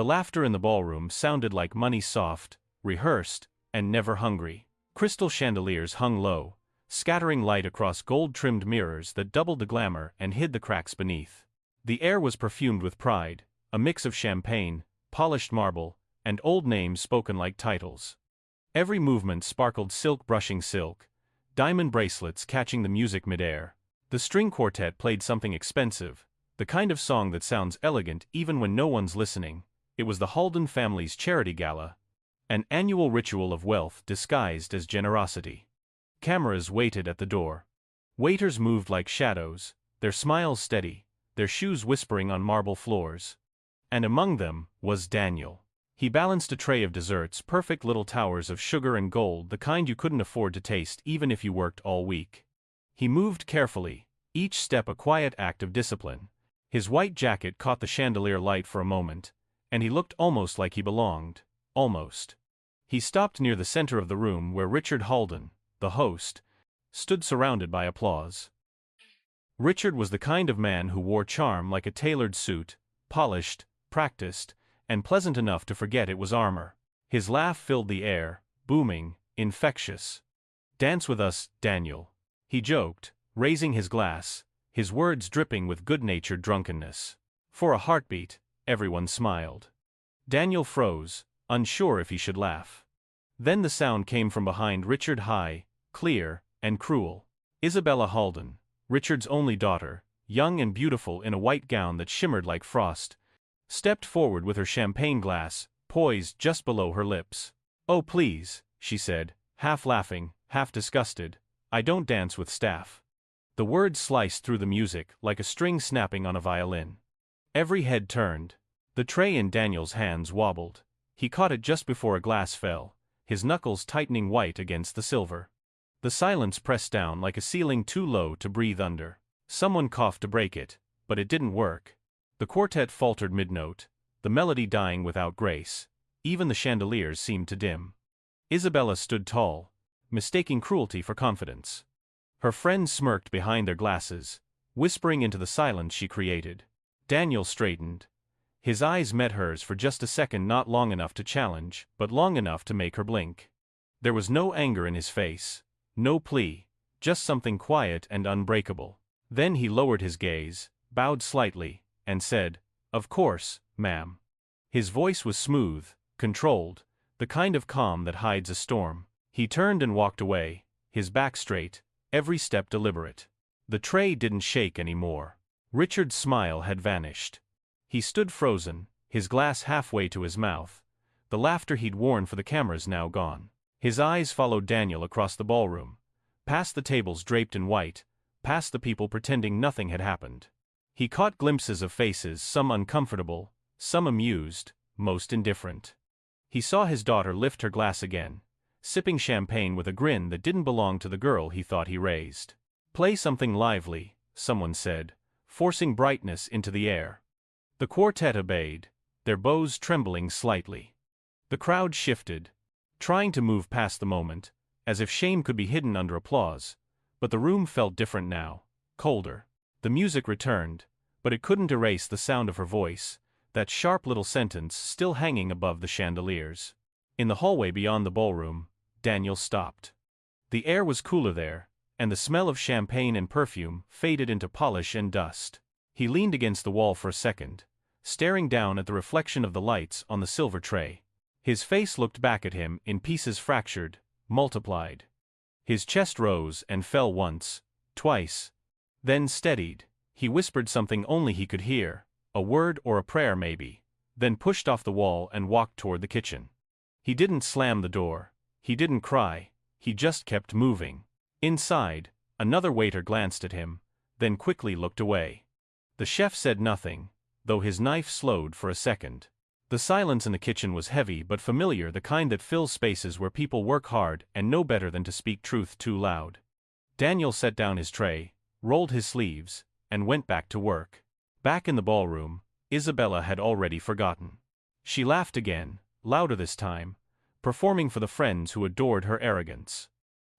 The laughter in the ballroom sounded like money, soft, rehearsed, and never hungry. Crystal chandeliers hung low, scattering light across gold-trimmed mirrors that doubled the glamour and hid the cracks beneath. The air was perfumed with pride, a mix of champagne, polished marble, and old names spoken like titles. Every movement sparkled, silk brushing silk, diamond bracelets catching the music midair. The string quartet played something expensive, the kind of song that sounds elegant even when no one's listening. It was the Halden family's charity gala, an annual ritual of wealth disguised as generosity. Cameras waited at the door. Waiters moved like shadows, their smiles steady, their shoes whispering on marble floors. And among them was Daniel. He balanced a tray of desserts, perfect little towers of sugar and gold, the kind you couldn't afford to taste even if you worked all week. He moved carefully, each step a quiet act of discipline. His white jacket caught the chandelier light for a moment, and he looked almost like he belonged. Almost. He stopped near the center of the room where Richard Halden, the host, stood surrounded by applause. Richard was the kind of man who wore charm like a tailored suit, polished, practiced, and pleasant enough to forget it was armor. His laugh filled the air, booming, infectious. "Dance with us, Daniel," he joked, raising his glass, his words dripping with good-natured drunkenness. For a heartbeat, everyone smiled. Daniel froze, unsure if he should laugh. Then the sound came from behind Richard, high, clear, and cruel. Isabella Halden, Richard's only daughter, young and beautiful in a white gown that shimmered like frost, stepped forward with her champagne glass poised just below her lips. "Oh please," she said, half laughing, half disgusted, "I don't dance with staff." The words sliced through the music like a string snapping on a violin. Every head turned. The tray in Daniel's hands wobbled. He caught it just before a glass fell, his knuckles tightening white against the silver. The silence pressed down like a ceiling too low to breathe under. Someone coughed to break it, but it didn't work. The quartet faltered mid-note, the melody dying without grace. Even the chandeliers seemed to dim. Isabella stood tall, mistaking cruelty for confidence. Her friends smirked behind their glasses, whispering into the silence she created. Daniel straightened. His eyes met hers for just a second, not long enough to challenge, but long enough to make her blink. There was no anger in his face, no plea, just something quiet and unbreakable. Then he lowered his gaze, bowed slightly, and said, "Of course, ma'am." His voice was smooth, controlled, the kind of calm that hides a storm. He turned and walked away, his back straight, every step deliberate. The tray didn't shake anymore. Richard's smile had vanished. He stood frozen, his glass halfway to his mouth, the laughter he'd worn for the cameras now gone. His eyes followed Daniel across the ballroom, past the tables draped in white, past the people pretending nothing had happened. He caught glimpses of faces, some uncomfortable, some amused, most indifferent. He saw his daughter lift her glass again, sipping champagne with a grin that didn't belong to the girl he thought he raised. "Play something lively," someone said, forcing brightness into the air. The quartet obeyed, their bows trembling slightly. The crowd shifted, trying to move past the moment, as if shame could be hidden under applause, but the room felt different now, colder. The music returned, but it couldn't erase the sound of her voice, that sharp little sentence still hanging above the chandeliers. In the hallway beyond the ballroom, Daniel stopped. The air was cooler there, and the smell of champagne and perfume faded into polish and dust. He leaned against the wall for a second, staring down at the reflection of the lights on the silver tray. His face looked back at him in pieces, fractured, multiplied. His chest rose and fell once, twice, then steadied. He whispered something only he could hear, a word or a prayer maybe, then pushed off the wall and walked toward the kitchen. He didn't slam the door, he didn't cry, he just kept moving. Inside, another waiter glanced at him, then quickly looked away. The chef said nothing, though his knife slowed for a second. The silence in the kitchen was heavy but familiar, the kind that fills spaces where people work hard and know better than to speak truth too loud. Daniel set down his tray, rolled his sleeves, and went back to work. Back in the ballroom, Isabella had already forgotten. She laughed again, louder this time, performing for the friends who adored her arrogance.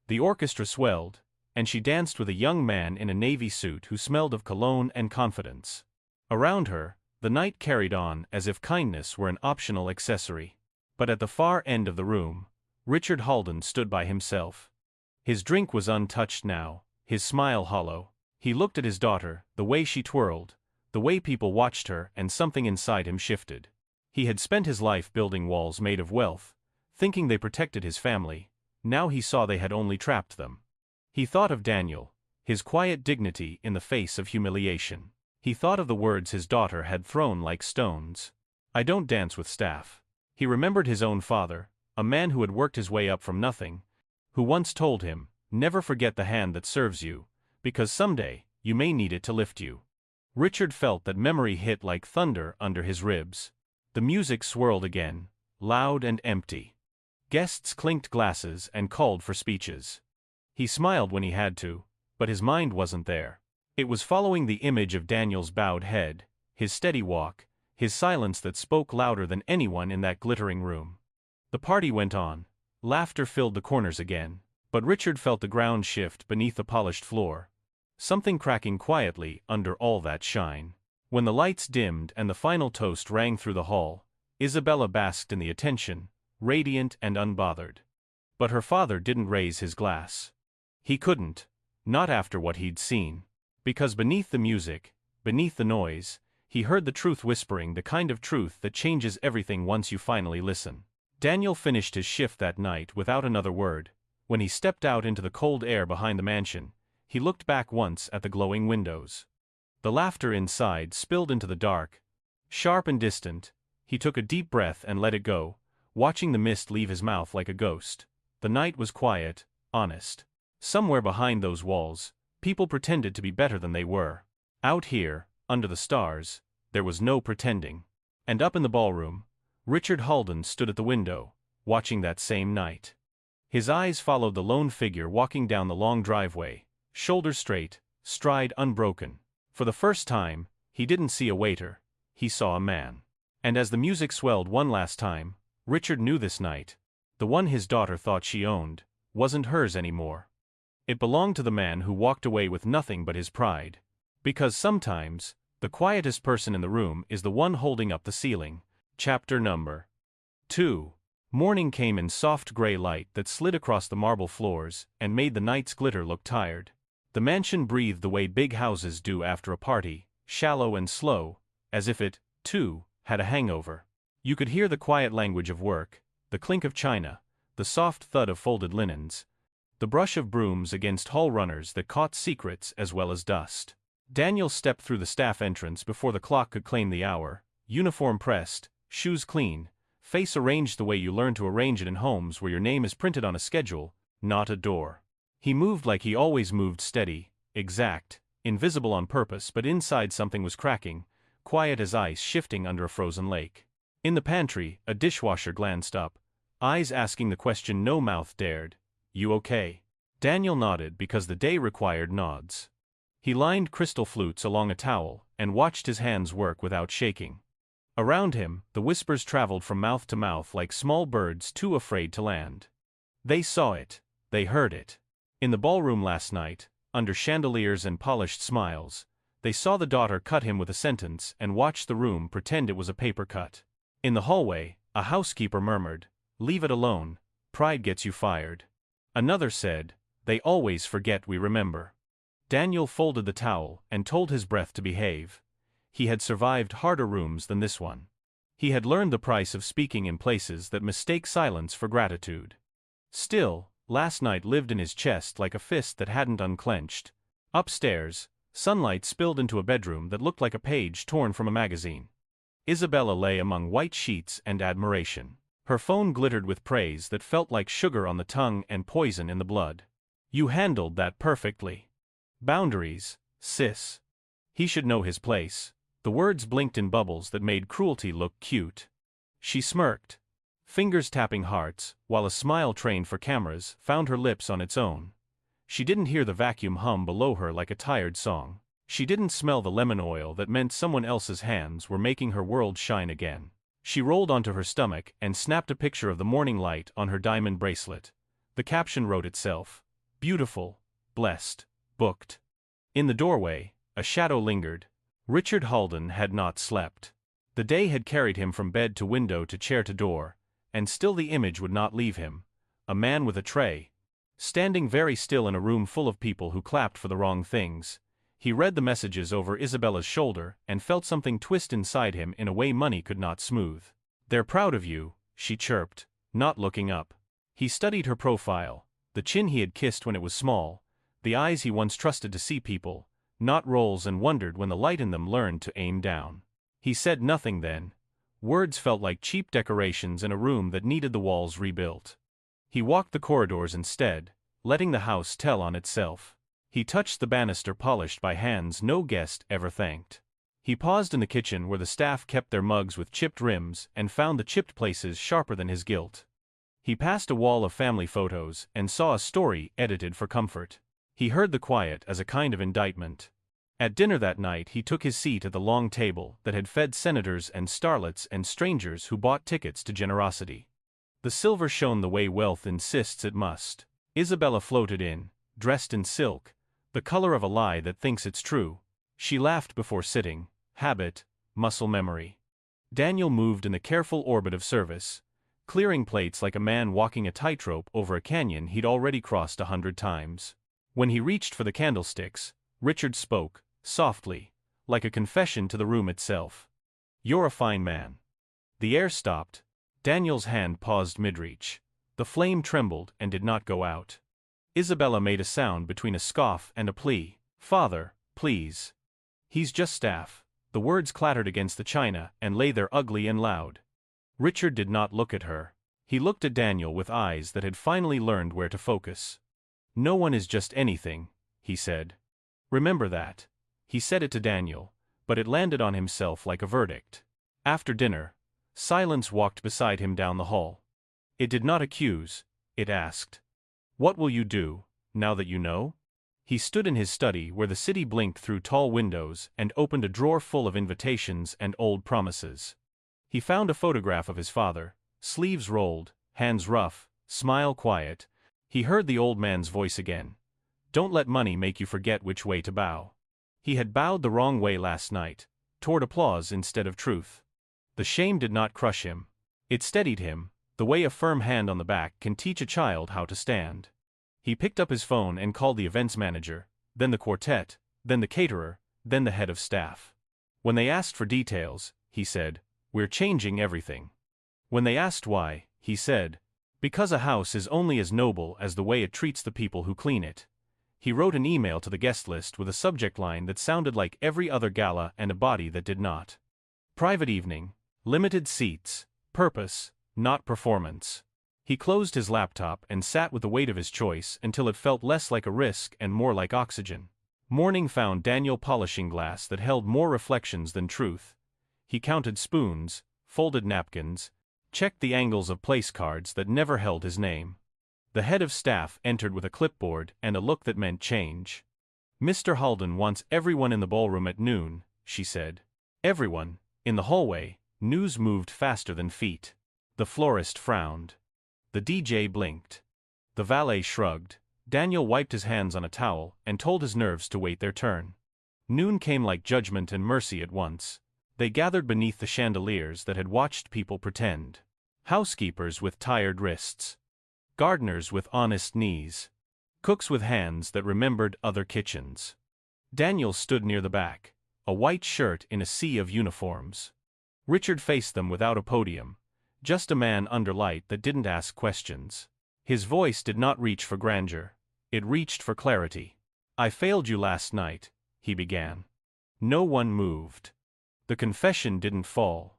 The orchestra swelled, and she danced with a young man in a navy suit who smelled of cologne and confidence. Around her, The night carried on as if kindness were an optional accessory. But at the far end of the room, Richard Halden stood by himself. His drink was untouched now, his smile hollow. He looked at his daughter, the way she twirled, the way people watched her, and something inside him shifted. He had spent his life building walls made of wealth, thinking they protected his family. Now he saw they had only trapped them. He thought of Daniel, his quiet dignity in the face of humiliation. He thought of the words his daughter had thrown like stones. "I don't dance with staff." He remembered his own father, a man who had worked his way up from nothing, who once told him, "Never forget the hand that serves you, because someday, you may need it to lift you." Richard felt that memory hit like thunder under his ribs. The music swirled again, loud and empty. Guests clinked glasses and called for speeches. He smiled when he had to, but his mind wasn't there. It was following the image of Daniel's bowed head, his steady walk, his silence that spoke louder than anyone in that glittering room. The party went on. Laughter filled the corners again, but Richard felt the ground shift beneath the polished floor. Something cracking quietly under all that shine. When the lights dimmed and the final toast rang through the hall, Isabella basked in the attention, radiant and unbothered. But her father didn't raise his glass. He couldn't, not after what he'd seen. Because beneath the music, beneath the noise, he heard the truth whispering, the kind of truth that changes everything once you finally listen. Daniel finished his shift that night without another word. When he stepped out into the cold air behind the mansion, he looked back once at the glowing windows. The laughter inside spilled into the dark, sharp and distant. He took a deep breath and let it go, watching the mist leave his mouth like a ghost. The night was quiet, honest. Somewhere behind those walls, people pretended to be better than they were. Out here, under the stars, there was no pretending. And up in the ballroom, Richard Halden stood at the window, watching that same night. His eyes followed the lone figure walking down the long driveway, shoulders straight, stride unbroken. For the first time, he didn't see a waiter, he saw a man. And as the music swelled one last time, Richard knew this night, the one his daughter thought she owned, wasn't hers anymore. It belonged to the man who walked away with nothing but his pride. Because sometimes, the quietest person in the room is the one holding up the ceiling. Chapter number 2. Morning came in soft gray light that slid across the marble floors and made the night's glitter look tired. The mansion breathed the way big houses do after a party, shallow and slow, as if it, too, had a hangover. You could hear the quiet language of work, the clink of china, the soft thud of folded linens, the brush of brooms against hall runners that caught secrets as well as dust. Daniel stepped through the staff entrance before the clock could claim the hour, uniform pressed, shoes clean, face arranged the way you learn to arrange it in homes where your name is printed on a schedule, not a door. He moved like he always moved, steady, exact, invisible on purpose, but inside something was cracking, quiet as ice shifting under a frozen lake. In the pantry, a dishwasher glanced up, eyes asking the question no mouth dared. "You okay?" Daniel nodded because the day required nods. He lined crystal flutes along a towel and watched his hands work without shaking. Around him, the whispers traveled from mouth to mouth like small birds too afraid to land. They saw it, they heard it. In the ballroom last night, under chandeliers and polished smiles, they saw the daughter cut him with a sentence and watched the room pretend it was a paper cut. In the hallway, a housekeeper murmured, "Leave it alone, pride gets you fired." Another said, "They always forget we remember." Daniel folded the towel and told his breath to behave. He had survived harder rooms than this one. He had learned the price of speaking in places that mistake silence for gratitude. Still, last night lived in his chest like a fist that hadn't unclenched. Upstairs, sunlight spilled into a bedroom that looked like a page torn from a magazine. Isabella lay among white sheets and admiration. Her phone glittered with praise that felt like sugar on the tongue and poison in the blood. "You handled that perfectly." Boundaries, sis. He should know his place. The words blinked in bubbles that made cruelty look cute. She smirked, fingers tapping hearts, while a smile trained for cameras found her lips on its own. She didn't hear the vacuum hum below her like a tired song. She didn't smell the lemon oil that meant someone else's hands were making her world shine again. She rolled onto her stomach and snapped a picture of the morning light on her diamond bracelet. The caption wrote itself. Beautiful, blessed, booked. In the doorway, a shadow lingered. Richard Halden had not slept. The day had carried him from bed to window to chair to door, and still the image would not leave him. A man with a tray, standing very still in a room full of people who clapped for the wrong things. He read the messages over Isabella's shoulder and felt something twist inside him in a way money could not smooth. "They're proud of you," she chirped, not looking up. He studied her profile, the chin he had kissed when it was small, the eyes he once trusted to see people, not roles, and wondered when the light in them learned to aim down. He said nothing then. Words felt like cheap decorations in a room that needed the walls rebuilt. He walked the corridors instead, letting the house tell on itself. He touched the banister polished by hands no guest ever thanked. He paused in the kitchen where the staff kept their mugs with chipped rims and found the chipped places sharper than his guilt. He passed a wall of family photos and saw a story edited for comfort. He heard the quiet as a kind of indictment. At dinner that night he took his seat at the long table that had fed senators and starlets and strangers who bought tickets to generosity. The silver shone the way wealth insists it must. Isabella floated in, dressed in silk, the color of a lie that thinks it's true. She laughed before sitting, habit, muscle memory. Daniel moved in the careful orbit of service, clearing plates like a man walking a tightrope over a canyon he'd already crossed 100 times. When he reached for the candlesticks, Richard spoke, softly, like a confession to the room itself. "You're a fine man." The air stopped. Daniel's hand paused mid-reach. The flame trembled and did not go out. Isabella made a sound between a scoff and a plea. "Father, please." "He's just staff." The words clattered against the china and lay there ugly and loud. Richard did not look at her. He looked at Daniel with eyes that had finally learned where to focus. "No one is just anything," he said. "Remember that." He said it to Daniel, but it landed on himself like a verdict. After dinner, silence walked beside him down the hall. It did not accuse, it asked. "What will you do, now that you know?" He stood in his study where the city blinked through tall windows and opened a drawer full of invitations and old promises. He found a photograph of his father, sleeves rolled, hands rough, smile quiet. He heard the old man's voice again. "Don't let money make you forget which way to bow." He had bowed the wrong way last night, toward applause instead of truth. The shame did not crush him. It steadied him, the way a firm hand on the back can teach a child how to stand. He picked up his phone and called the events manager, then the quartet, then the caterer, then the head of staff. When they asked for details, he said, "We're changing everything." When they asked why, he said, "Because a house is only as noble as the way it treats the people who clean it." He wrote an email to the guest list with a subject line that sounded like every other gala and a body that did not. Private evening, limited seats, purpose, not performance. He closed his laptop and sat with the weight of his choice until it felt less like a risk and more like oxygen. Morning found Daniel polishing glass that held more reflections than truth. He counted spoons, folded napkins, checked the angles of place cards that never held his name. The head of staff entered with a clipboard and a look that meant change. "Mr. Halden wants everyone in the ballroom at noon," she said. Everyone. In the hallway, news moved faster than feet. The florist frowned. The DJ blinked. The valet shrugged. Daniel wiped his hands on a towel and told his nerves to wait their turn. Noon came like judgment and mercy at once. They gathered beneath the chandeliers that had watched people pretend. Housekeepers with tired wrists. Gardeners with honest knees. Cooks with hands that remembered other kitchens. Daniel stood near the back, a white shirt in a sea of uniforms. Richard faced them without a podium, just a man under light that didn't ask questions. His voice did not reach for grandeur, it reached for clarity. "I failed you last night," he began. No one moved. The confession didn't fall.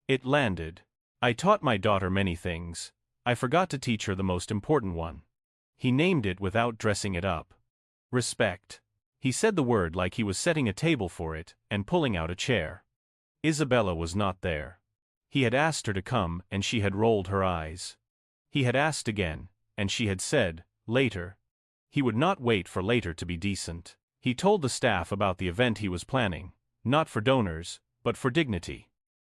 It landed. "I taught my daughter many things. I forgot to teach her the most important one." He named it without dressing it up. Respect. He said the word like he was setting a table for it and pulling out a chair. Isabella was not there. He had asked her to come and she had rolled her eyes. He had asked again, and she had said, later. He would not wait for later to be decent. He told the staff about the event he was planning, not for donors, but for dignity.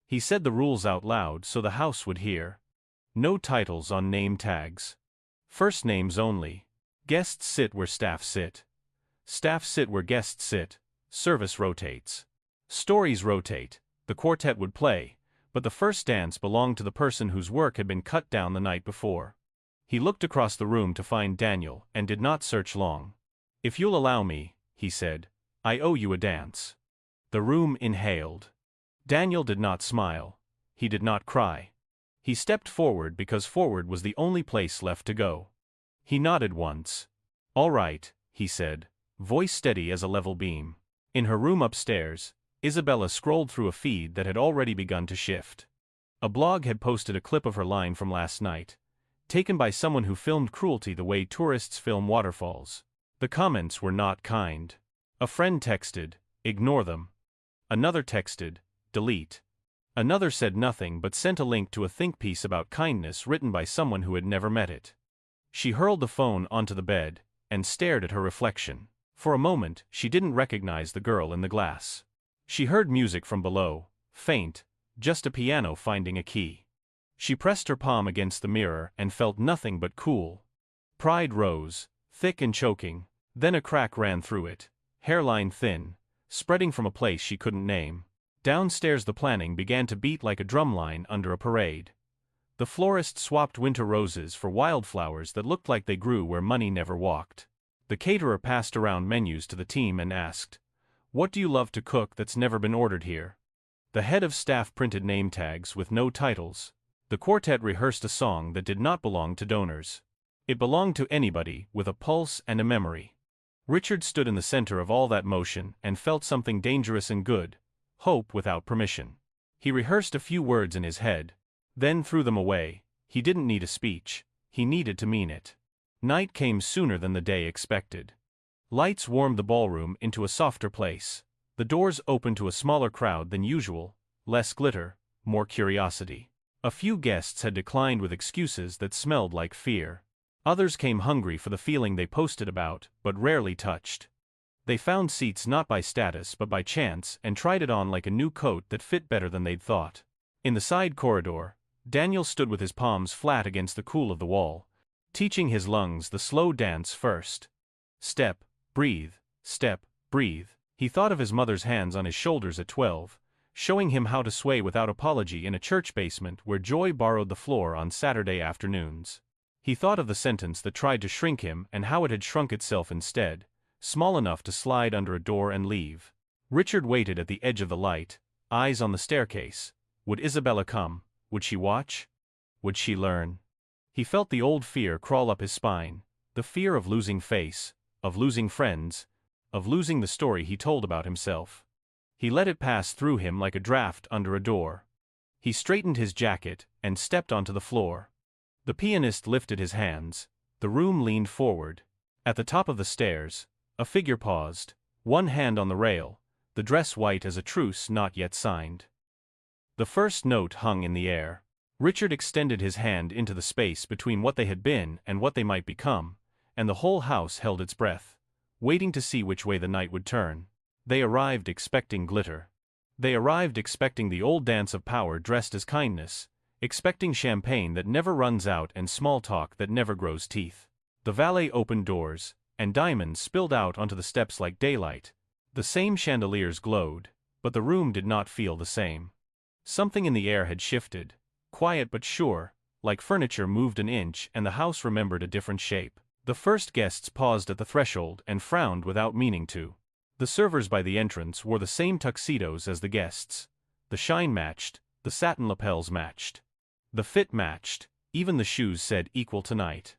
He said the rules out loud so the house would hear. No titles on name tags. First names only. Guests sit where staff sit. Staff sit where guests sit. Service rotates. Stories rotate. The quartet would play, but the first dance belonged to the person whose work had been cut down the night before. He looked across the room to find Daniel and did not search long. "If you'll allow me," he said, "I owe you a dance." The room inhaled. Daniel did not smile. He did not cry. He stepped forward because forward was the only place left to go. He nodded once. "All right," he said, voice steady as a level beam. In her room upstairs, Isabella scrolled through a feed that had already begun to shift. A blog had posted a clip of her line from last night, taken by someone who filmed cruelty the way tourists film waterfalls. The comments were not kind. A friend texted, "Ignore them." Another texted, "Delete." Another said nothing but sent a link to a think piece about kindness written by someone who had never met it. She hurled the phone onto the bed and stared at her reflection. For a moment, she didn't recognize the girl in the glass. She heard music from below, faint, just a piano finding a key. She pressed her palm against the mirror and felt nothing but cool. Pride rose, thick and choking, then a crack ran through it, hairline thin, spreading from a place she couldn't name. Downstairs the planning began to beat like a drumline under a parade. The florist swapped winter roses for wildflowers that looked like they grew where money never walked. The caterer passed around menus to the team and asked, "What do you love to cook that's never been ordered here?" The head of staff printed name tags with no titles. The quartet rehearsed a song that did not belong to donors. It belonged to anybody with a pulse and a memory. Richard stood in the center of all that motion and felt something dangerous and good, hope without permission. He rehearsed a few words in his head, then threw them away. He didn't need a speech, he needed to mean it. Night came sooner than the day expected. Lights warmed the ballroom into a softer place. The doors opened to a smaller crowd than usual, less glitter, more curiosity. A few guests had declined with excuses that smelled like fear. Others came hungry for the feeling they posted about, but rarely touched. They found seats not by status but by chance and tried it on like a new coat that fit better than they'd thought. In the side corridor, Daniel stood with his palms flat against the cool of the wall, teaching his lungs the slow dance first. Step, breathe, step, breathe. He thought of his mother's hands on his shoulders at 12, showing him how to sway without apology in a church basement where Joy borrowed the floor on Saturday afternoons. He thought of the sentence that tried to shrink him and how it had shrunk itself instead, small enough to slide under a door and leave. Richard waited at the edge of the light, eyes on the staircase. Would Isabella come? Would she watch? Would she learn? He felt the old fear crawl up his spine, the fear of losing face, of losing friends, of losing the story he told about himself. He let it pass through him like a draft under a door. He straightened his jacket and stepped onto the floor. The pianist lifted his hands. The room leaned forward. At the top of the stairs, a figure paused, one hand on the rail, the dress white as a truce not yet signed. The first note hung in the air. Richard extended his hand into the space between what they had been and what they might become, and the whole house held its breath, waiting to see which way the night would turn. They arrived expecting glitter. They arrived expecting the old dance of power dressed as kindness, expecting champagne that never runs out and small talk that never grows teeth. The valet opened doors, and diamonds spilled out onto the steps like daylight. The same chandeliers glowed, but the room did not feel the same. Something in the air had shifted, quiet but sure, like furniture moved an inch and the house remembered a different shape. The first guests paused at the threshold and frowned without meaning to. The servers by the entrance wore the same tuxedos as the guests. The shine matched, the satin lapels matched. The fit matched, even the shoes said equal tonight.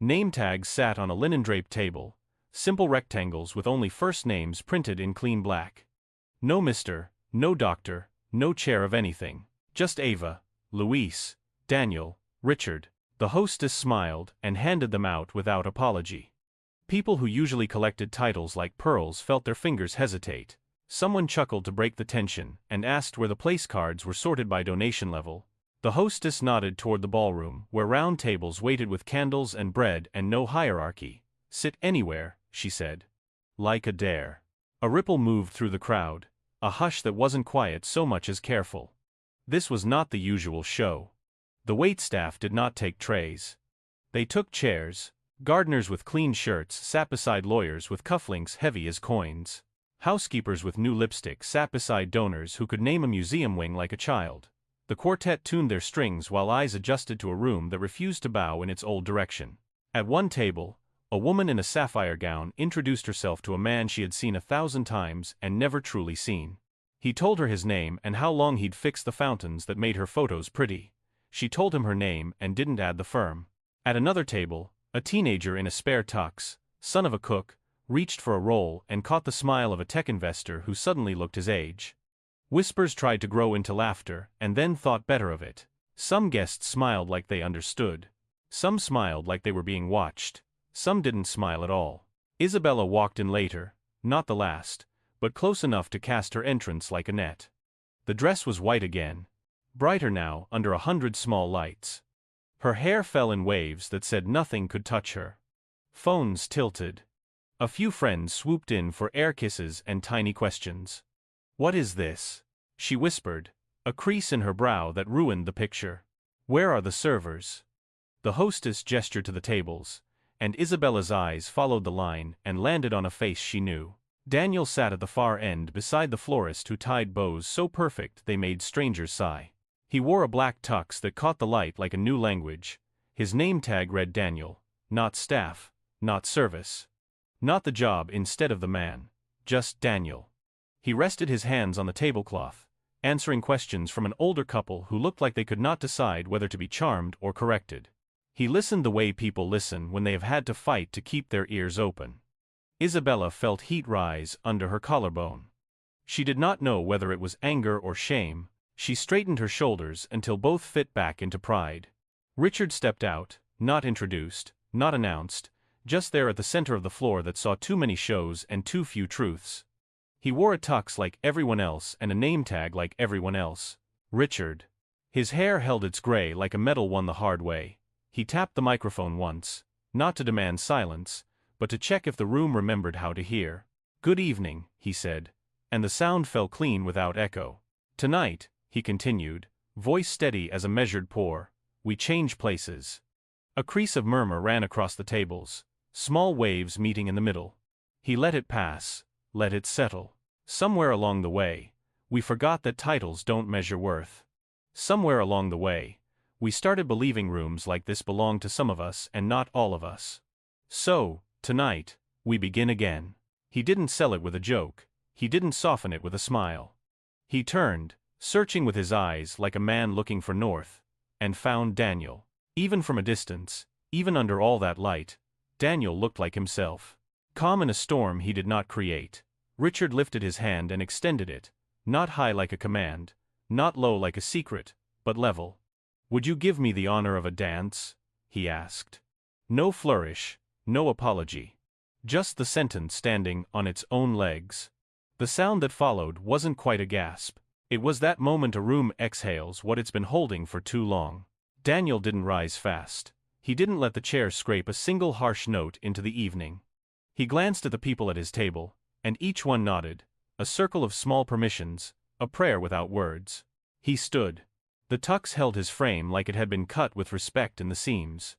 Name tags sat on a linen-draped table, simple rectangles with only first names printed in clean black. No Mr., no Doctor, no chair of anything, just Ava, Luis, Daniel, Richard. The hostess smiled and handed them out without apology. People who usually collected titles like pearls felt their fingers hesitate. Someone chuckled to break the tension and asked where the place cards were sorted by donation level. The hostess nodded toward the ballroom, where round tables waited with candles and bread and no hierarchy. "Sit anywhere," she said. Like a dare. A ripple moved through the crowd, a hush that wasn't quiet so much as careful. This was not the usual show. The waitstaff did not take trays. They took chairs. Gardeners with clean shirts sat beside lawyers with cufflinks heavy as coins. Housekeepers with new lipstick sat beside donors who could name a museum wing like a child. The quartet tuned their strings while eyes adjusted to a room that refused to bow in its old direction. At one table, a woman in a sapphire gown introduced herself to a man she had seen 1,000 times and never truly seen. He told her his name and how long he'd fixed the fountains that made her photos pretty. She told him her name and didn't add the firm. At another table, a teenager in a spare tux, son of a cook, reached for a roll and caught the smile of a tech investor who suddenly looked his age. Whispers tried to grow into laughter and then thought better of it. Some guests smiled like they understood. Some smiled like they were being watched. Some didn't smile at all. Isabella walked in later, not the last, but close enough to cast her entrance like a net. The dress was white again, brighter now under 100 small lights. Her hair fell in waves that said nothing could touch her. Phones tilted. A few friends swooped in for air kisses and tiny questions. "What is this?" she whispered, a crease in her brow that ruined the picture. "Where are the servers?" The hostess gestured to the tables, and Isabella's eyes followed the line and landed on a face she knew. Daniel sat at the far end beside the florist who tied bows so perfect they made strangers sigh. He wore a black tux that caught the light like a new language. His name tag read Daniel, not staff, not service. Not the job instead of the man, just Daniel. He rested his hands on the tablecloth, answering questions from an older couple who looked like they could not decide whether to be charmed or corrected. He listened the way people listen when they have had to fight to keep their ears open. Isabella felt heat rise under her collarbone. She did not know whether it was anger or shame. She straightened her shoulders until both fit back into pride. Richard stepped out, not introduced, not announced, just there at the center of the floor that saw too many shows and too few truths. He wore a tux like everyone else and a name tag like everyone else. Richard. His hair held its gray like a medal won the hard way. He tapped the microphone once, not to demand silence, but to check if the room remembered how to hear. "Good evening," he said, and the sound fell clean without echo. "Tonight," he continued, voice steady as a measured pour, "we change places." A crease of murmur ran across the tables, small waves meeting in the middle. He let it pass, let it settle. Somewhere along the way, we forgot that titles don't measure worth. Somewhere along the way, we started believing rooms like this belong to some of us and not all of us. So, tonight, we begin again. He didn't sell it with a joke. He didn't soften it with a smile. He turned, searching with his eyes like a man looking for north, and found Daniel. Even from a distance, even under all that light, Daniel looked like himself. Calm in a storm he did not create. Richard lifted his hand and extended it, not high like a command, not low like a secret, but level. "Would you give me the honor of a dance?" he asked. No flourish, no apology. Just the sentence standing on its own legs. The sound that followed wasn't quite a gasp. It was that moment a room exhales what it's been holding for too long. Daniel didn't rise fast. He didn't let the chair scrape a single harsh note into the evening. He glanced at the people at his table, and each one nodded, a circle of small permissions, a prayer without words. He stood. The tux held his frame like it had been cut with respect in the seams.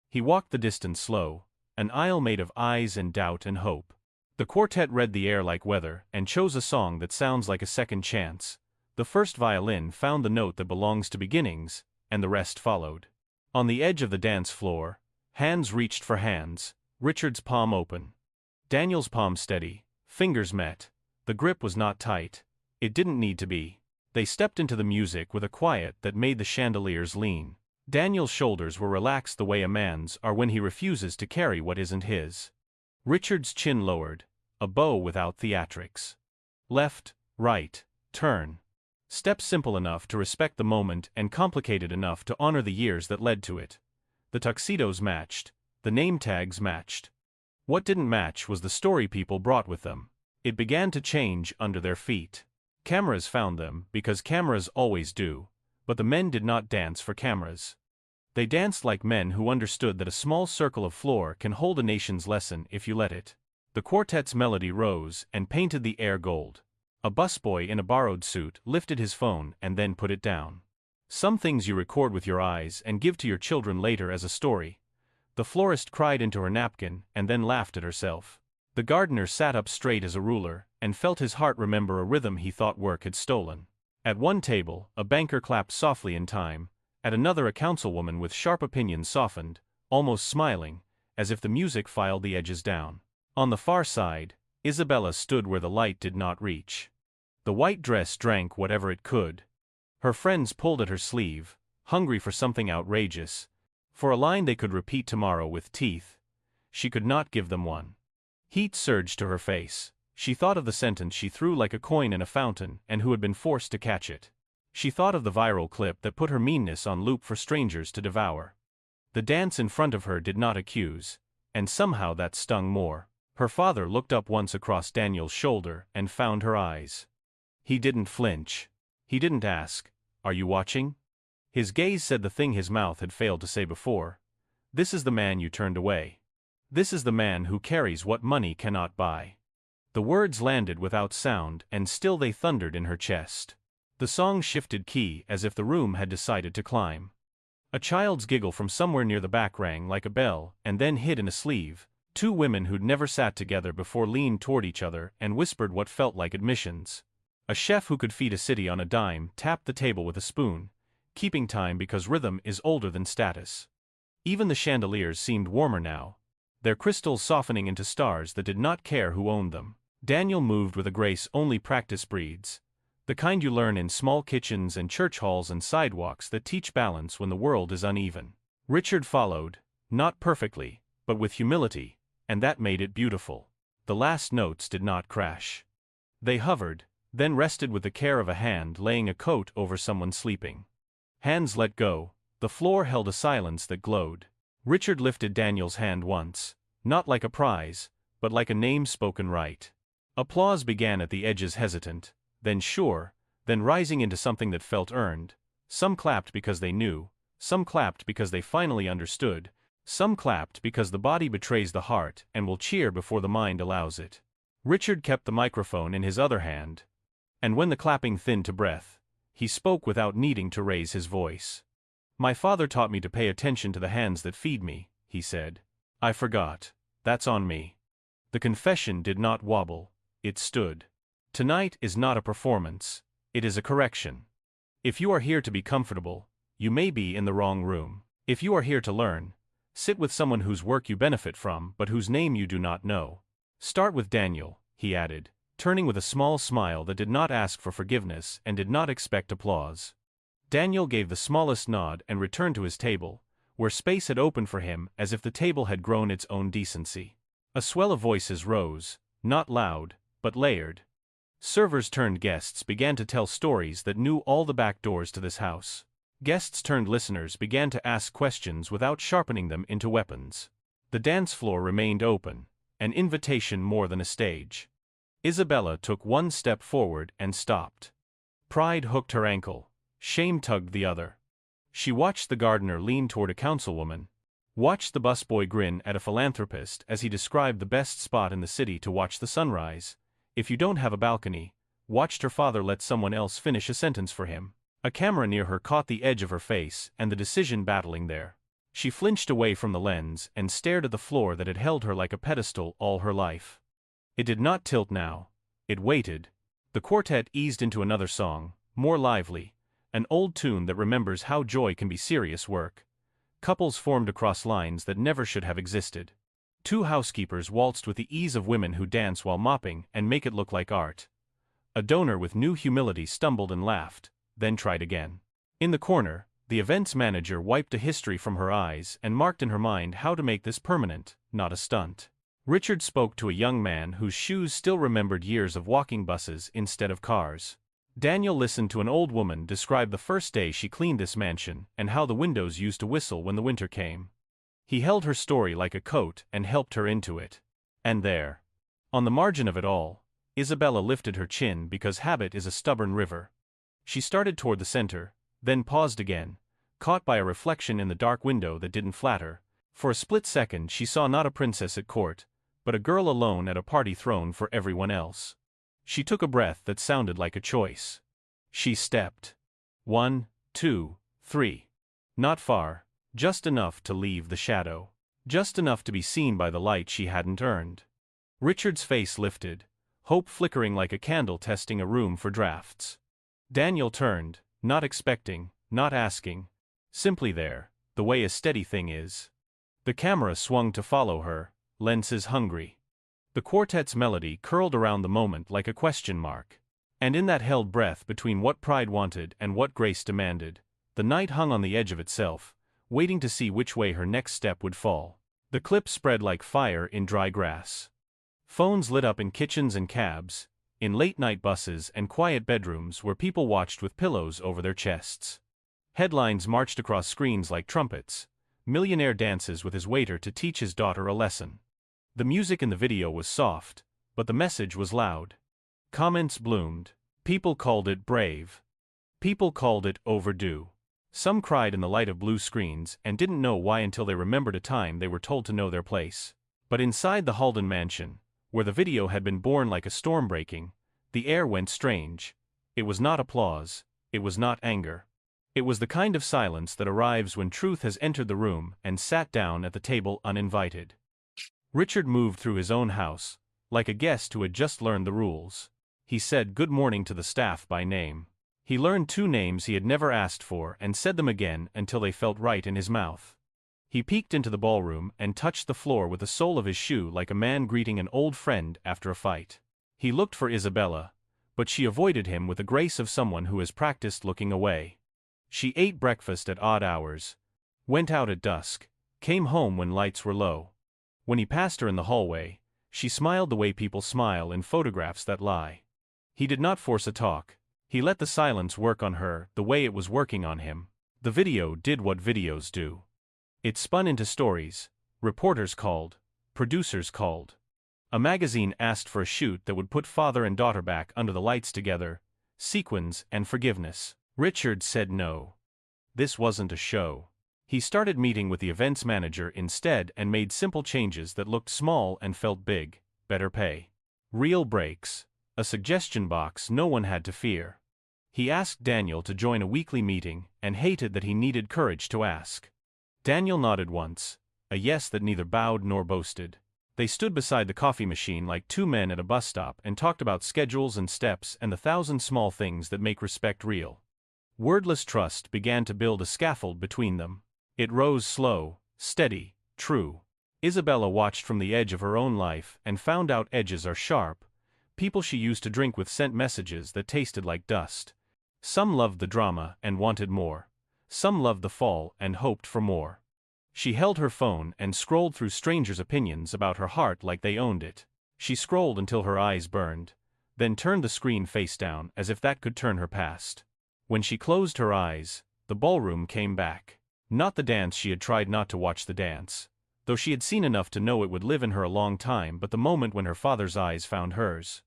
He walked the distance slow, an aisle made of eyes and doubt and hope. The quartet read the air like weather and chose a song that sounds like a second chance. The first violin found the note that belongs to beginnings, and the rest followed. On the edge of the dance floor, hands reached for hands, Richard's palm open. Daniel's palm steady, fingers met. The grip was not tight. It didn't need to be. They stepped into the music with a quiet that made the chandeliers lean. Daniel's shoulders were relaxed the way a man's are when he refuses to carry what isn't his. Richard's chin lowered, a bow without theatrics. Left, right, turn. Steps simple enough to respect the moment and complicated enough to honor the years that led to it. The tuxedos matched. The name tags matched. What didn't match was the story people brought with them. It began to change under their feet. Cameras found them, because cameras always do, but the men did not dance for cameras. They danced like men who understood that a small circle of floor can hold a nation's lesson if you let it. The quartet's melody rose and painted the air gold. A busboy in a borrowed suit lifted his phone and then put it down. Some things you record with your eyes and give to your children later as a story. The florist cried into her napkin and then laughed at herself. The gardener sat up straight as a ruler, and felt his heart remember a rhythm he thought work had stolen. At one table, a banker clapped softly in time, at another a councilwoman with sharp opinions softened, almost smiling, as if the music filed the edges down. On the far side, Isabella stood where the light did not reach. The white dress drank whatever it could. Her friends pulled at her sleeve, hungry for something outrageous, for a line they could repeat tomorrow with teeth. She could not give them one. Heat surged to her face. She thought of the sentence she threw like a coin in a fountain and who had been forced to catch it. She thought of the viral clip that put her meanness on loop for strangers to devour. The dance in front of her did not accuse, and somehow that stung more. Her father looked up once across Daniel's shoulder and found her eyes. He didn't flinch. He didn't ask, "Are you watching?" His gaze said the thing his mouth had failed to say before. "This is the man you turned away. This is the man who carries what money cannot buy." The words landed without sound, and still they thundered in her chest. The song shifted key as if the room had decided to climb. A child's giggle from somewhere near the back rang like a bell, and then hid in a sleeve. Two women who'd never sat together before leaned toward each other and whispered what felt like admissions. A chef who could feed a city on a dime tapped the table with a spoon, keeping time because rhythm is older than status. Even the chandeliers seemed warmer now, their crystals softening into stars that did not care who owned them. Daniel moved with a grace only practice breeds, the kind you learn in small kitchens and church halls and sidewalks that teach balance when the world is uneven. Richard followed, not perfectly, but with humility, and that made it beautiful. The last notes did not crash. They hovered, then rested with the care of a hand laying a coat over someone sleeping. Hands let go, the floor held a silence that glowed. Richard lifted Daniel's hand once, not like a prize, but like a name spoken right. Applause began at the edges, hesitant, then sure, then rising into something that felt earned. Some clapped because they knew, some clapped because they finally understood, some clapped because the body betrays the heart and will cheer before the mind allows it. Richard kept the microphone in his other hand, and when the clapping thinned to breath, he spoke without needing to raise his voice. "My father taught me to pay attention to the hands that feed me," he said. "I forgot. That's on me." The confession did not wobble, it stood. Tonight is not a performance, it is a correction. If you are here to be comfortable, you may be in the wrong room. If you are here to learn, sit with someone whose work you benefit from but whose name you do not know. Start with Daniel, he added, turning with a small smile that did not ask for forgiveness and did not expect applause. Daniel gave the smallest nod and returned to his table, where space had opened for him as if the table had grown its own decency. A swell of voices rose, not loud, but layered. Servers turned guests began to tell stories that knew all the back doors to this house. Guests turned listeners began to ask questions without sharpening them into weapons. The dance floor remained open, an invitation more than a stage. Isabella took one step forward and stopped. Pride hooked her ankle, shame tugged the other. She watched the gardener lean toward a councilwoman, watched the busboy grin at a philanthropist as he described the best spot in the city to watch the sunrise. If you don't have a balcony, watched her father let someone else finish a sentence for him. A camera near her caught the edge of her face and the decision battling there. She flinched away from the lens and stared at the floor that had held her like a pedestal all her life. It did not tilt now. It waited. The quartet eased into another song, more lively, an old tune that remembers how joy can be serious work. Couples formed across lines that never should have existed. Two housekeepers waltzed with the ease of women who dance while mopping and make it look like art. A donor with new humility stumbled and laughed, then tried again. In the corner, the events manager wiped a history from her eyes and marked in her mind how to make this permanent, not a stunt. Richard spoke to a young man whose shoes still remembered years of walking buses instead of cars. Daniel listened to an old woman describe the first day she cleaned this mansion and how the windows used to whistle when the winter came. He held her story like a coat and helped her into it. And there, on the margin of it all, Isabella lifted her chin because habit is a stubborn river. She started toward the center, then paused again, caught by a reflection in the dark window that didn't flatter. For a split second she saw not a princess at court, but a girl alone at a party thrown for everyone else. She took a breath that sounded like a choice. She stepped. 1, 2, 3. Not far, just enough to leave the shadow. Just enough to be seen by the light she hadn't earned. Richard's face lifted, hope flickering like a candle testing a room for drafts. Daniel turned, not expecting, not asking. Simply there, the way a steady thing is. The camera swung to follow her, lenses hungry. The quartet's melody curled around the moment like a question mark. And in that held breath between what pride wanted and what grace demanded, the night hung on the edge of itself, waiting to see which way her next step would fall. The clip spread like fire in dry grass. Phones lit up in kitchens and cabs, in late-night buses and quiet bedrooms where people watched with pillows over their chests. Headlines marched across screens like trumpets. Millionaire dances with his waiter to teach his daughter a lesson. The music in the video was soft, but the message was loud. Comments bloomed. People called it brave. People called it overdue. Some cried in the light of blue screens and didn't know why until they remembered a time they were told to know their place. But inside the Halden mansion, where the video had been born like a storm breaking, the air went strange. It was not applause. It was not anger. It was the kind of silence that arrives when truth has entered the room and sat down at the table uninvited. Richard moved through his own house, like a guest who had just learned the rules. He said good morning to the staff by name. He learned 2 names he had never asked for and said them again until they felt right in his mouth. He peeked into the ballroom and touched the floor with the sole of his shoe like a man greeting an old friend after a fight. He looked for Isabella, but she avoided him with the grace of someone who has practiced looking away. She ate breakfast at odd hours, went out at dusk, came home when lights were low. When he passed her in the hallway, she smiled the way people smile in photographs that lie. He did not force a talk. He let the silence work on her the way it was working on him. The video did what videos do. It spun into stories. Reporters called. Producers called. A magazine asked for a shoot that would put father and daughter back under the lights together, sequins and forgiveness. Richard said no. This wasn't a show. He started meeting with the events manager instead and made simple changes that looked small and felt big. Better pay. Real breaks. A suggestion box no one had to fear. He asked Daniel to join a weekly meeting and hated that he needed courage to ask. Daniel nodded once, a yes that neither bowed nor boasted. They stood beside the coffee machine like 2 men at a bus stop and talked about schedules and steps and the 1,000 small things that make respect real. Wordless trust began to build a scaffold between them. It rose slow, steady, true. Isabella watched from the edge of her own life and found out edges are sharp. People she used to drink with sent messages that tasted like dust. Some loved the drama and wanted more. Some loved the fall and hoped for more. She held her phone and scrolled through strangers' opinions about her heart like they owned it. She scrolled until her eyes burned, then turned the screen face down as if that could turn her past. When she closed her eyes, the ballroom came back. Not the dance she had tried not to watch the dance, though she had seen enough to know it would live in her a long time, but the moment when her father's eyes found hers.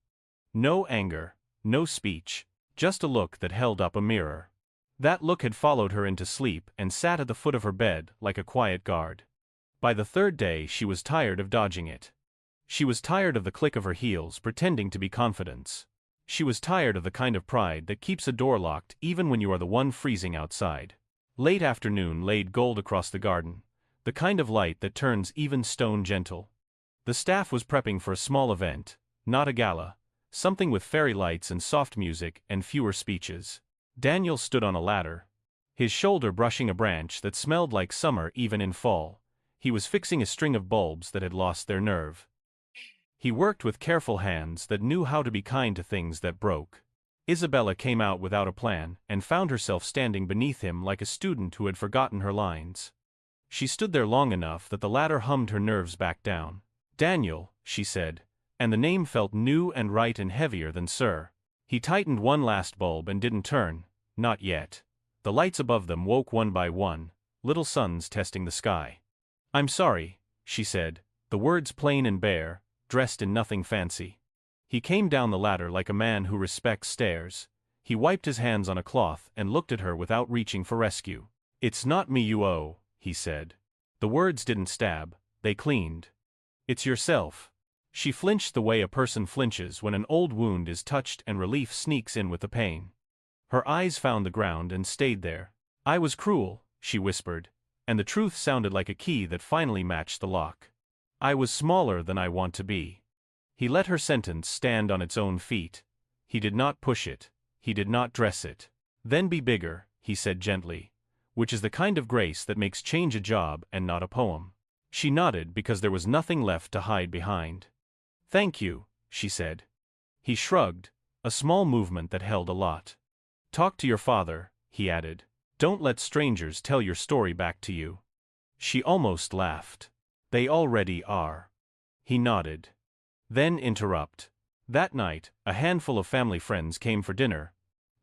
No anger, no speech, just a look that held up a mirror. That look had followed her into sleep and sat at the foot of her bed like a quiet guard. By the 3rd day she was tired of dodging it. She was tired of the click of her heels pretending to be confidence. She was tired of the kind of pride that keeps a door locked even when you are the one freezing outside. Late afternoon laid gold across the garden, the kind of light that turns even stone gentle. The staff was prepping for a small event, not a gala, something with fairy lights and soft music and fewer speeches. Daniel stood on a ladder, his shoulder brushing a branch that smelled like summer even in fall. He was fixing a string of bulbs that had lost their nerve. He worked with careful hands that knew how to be kind to things that broke. Isabella came out without a plan and found herself standing beneath him like a student who had forgotten her lines. She stood there long enough that the ladder hummed her nerves back down. Daniel, she said, and the name felt new and right and heavier than Sir. He tightened one last bulb and didn't turn, not yet. The lights above them woke one by one, little suns testing the sky. I'm sorry, she said, the words plain and bare, dressed in nothing fancy. He came down the ladder like a man who respects stairs. He wiped his hands on a cloth and looked at her without reaching for rescue. It's not me you owe, he said. The words didn't stab, they cleaned. It's yourself. She flinched the way a person flinches when an old wound is touched and relief sneaks in with the pain. Her eyes found the ground and stayed there. I was cruel, she whispered, and the truth sounded like a key that finally matched the lock. I was smaller than I want to be. He let her sentence stand on its own feet. He did not push it. He did not dress it. Then be bigger, he said gently, which is the kind of grace that makes change a job and not a poem. She nodded because there was nothing left to hide behind. Thank you, she said. He shrugged, a small movement that held a lot. Talk to your father, he added. Don't let strangers tell your story back to you. She almost laughed. They already are. He nodded. Then interrupt. That night, a handful of family friends came for dinner.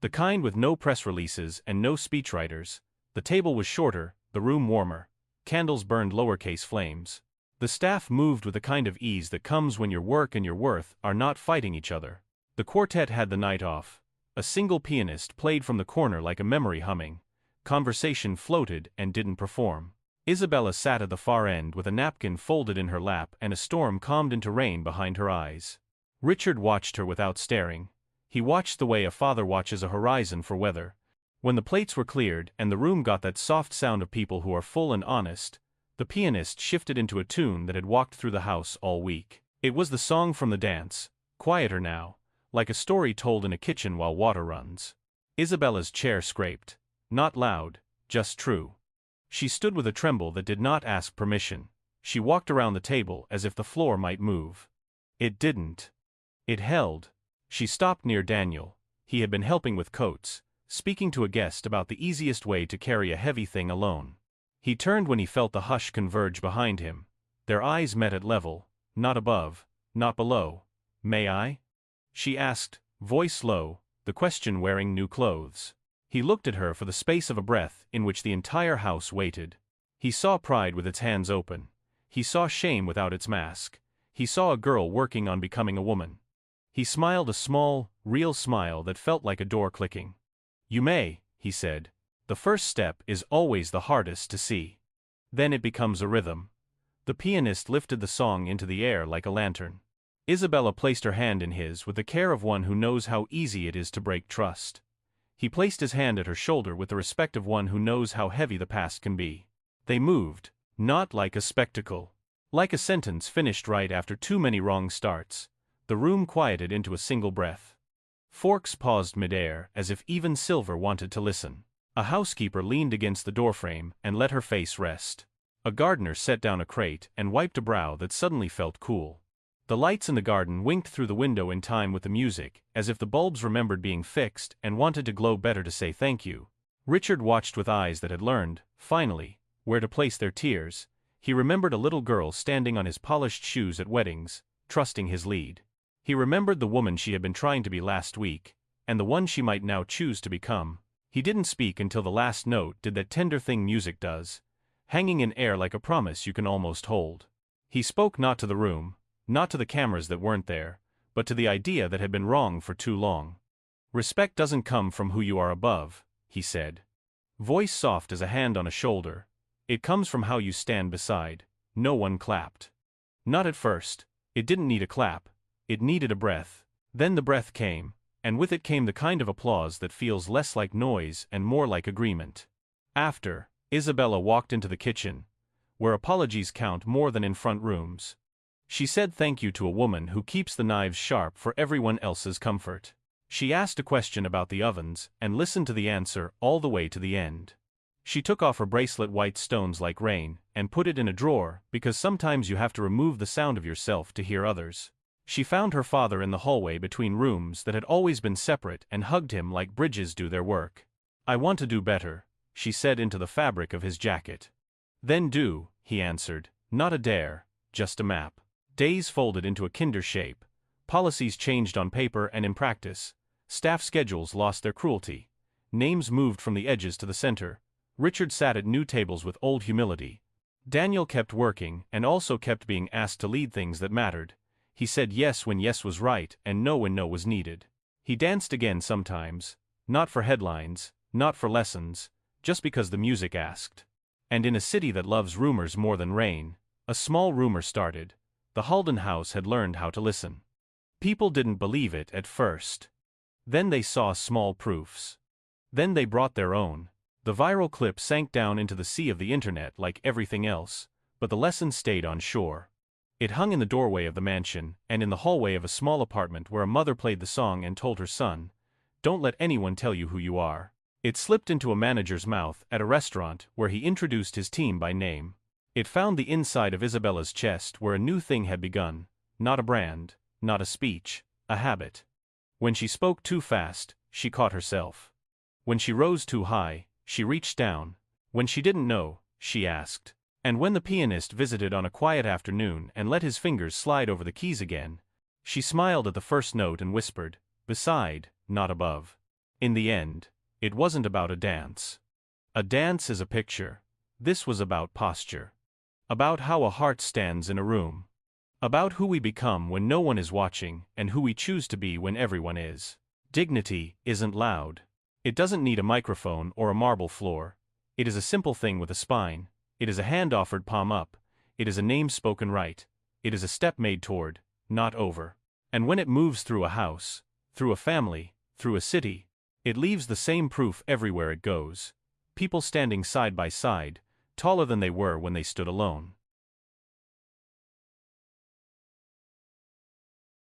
The kind with no press releases and no speechwriters. The table was shorter, the room warmer. Candles burned lowercase flames. The staff moved with the kind of ease that comes when your work and your worth are not fighting each other. The quartet had the night off. A single pianist played from the corner like a memory humming. Conversation floated and didn't perform. Isabella sat at the far end with a napkin folded in her lap and a storm calmed into rain behind her eyes. Richard watched her without staring. He watched the way a father watches a horizon for weather. When the plates were cleared and the room got that soft sound of people who are full and honest, the pianist shifted into a tune that had walked through the house all week. It was the song from the dance, quieter now, like a story told in a kitchen while water runs. Isabella's chair scraped. Not loud, just true. She stood with a tremble that did not ask permission. She walked around the table as if the floor might move. It didn't. It held. She stopped near Daniel. He had been helping with coats, speaking to a guest about the easiest way to carry a heavy thing alone. He turned when he felt the hush converge behind him. Their eyes met at level, not above, not below. May I? She asked, voice low, the question wearing new clothes. He looked at her for the space of a breath in which the entire house waited. He saw pride with its hands open. He saw shame without its mask. He saw a girl working on becoming a woman. He smiled a small, real smile that felt like a door clicking. You may, he said. The first step is always the hardest to see. Then it becomes a rhythm. The pianist lifted the song into the air like a lantern. Isabella placed her hand in his with the care of one who knows how easy it is to break trust. He placed his hand at her shoulder with the respect of one who knows how heavy the past can be. They moved, not like a spectacle. Like a sentence finished right after too many wrong starts. The room quieted into a single breath. Forks paused midair as if even silver wanted to listen. A housekeeper leaned against the doorframe and let her face rest. A gardener set down a crate and wiped a brow that suddenly felt cool. The lights in the garden winked through the window in time with the music, as if the bulbs remembered being fixed and wanted to glow better to say thank you. Richard watched with eyes that had learned, finally, where to place their tears. He remembered a little girl standing on his polished shoes at weddings, trusting his lead. He remembered the woman she had been trying to be last week, and the one she might now choose to become. He didn't speak until the last note did that tender thing music does, hanging in air like a promise you can almost hold. He spoke not to the room, not to the cameras that weren't there, but to the idea that had been wrong for too long. Respect doesn't come from who you are above, he said. Voice soft as a hand on a shoulder. It comes from how you stand beside. No one clapped. Not at first. It didn't need a clap. It needed a breath. Then the breath came, and with it came the kind of applause that feels less like noise and more like agreement. After, Isabella walked into the kitchen, where apologies count more than in front rooms. She said thank you to a woman who keeps the knives sharp for everyone else's comfort. She asked a question about the ovens and listened to the answer all the way to the end. She took off her bracelet, white stones like rain, and put it in a drawer because sometimes you have to remove the sound of yourself to hear others. She found her father in the hallway between rooms that had always been separate and hugged him like bridges do their work. I want to do better, she said into the fabric of his jacket. Then do, he answered, not a dare, just a map. Days folded into a kinder shape. Policies changed on paper and in practice. Staff schedules lost their cruelty. Names moved from the edges to the center. Richard sat at new tables with old humility. Daniel kept working and also kept being asked to lead things that mattered. He said yes when yes was right and no when no was needed. He danced again sometimes, not for headlines, not for lessons, just because the music asked. And in a city that loves rumors more than rain, a small rumor started. The Halden house had learned how to listen. People didn't believe it at first. Then they saw small proofs. Then they brought their own. The viral clip sank down into the sea of the internet like everything else, but the lesson stayed on shore. It hung in the doorway of the mansion, and in the hallway of a small apartment where a mother played the song and told her son, "Don't let anyone tell you who you are." It slipped into a manager's mouth at a restaurant where he introduced his team by name. It found the inside of Isabella's chest where a new thing had begun, not a brand, not a speech, a habit. When she spoke too fast, she caught herself. When she rose too high, she reached down. When she didn't know, she asked. And when the pianist visited on a quiet afternoon and let his fingers slide over the keys again, she smiled at the first note and whispered, "Beside, not above." In the end, it wasn't about a dance. A dance is a picture. This was about posture. About how a heart stands in a room. About who we become when no one is watching and who we choose to be when everyone is. Dignity isn't loud. It doesn't need a microphone or a marble floor. It is a simple thing with a spine. It is a hand offered palm up. It is a name spoken right. It is a step made toward, not over. And when it moves through a house, through a family, through a city, it leaves the same proof everywhere it goes. People standing side by side, taller than they were when they stood alone.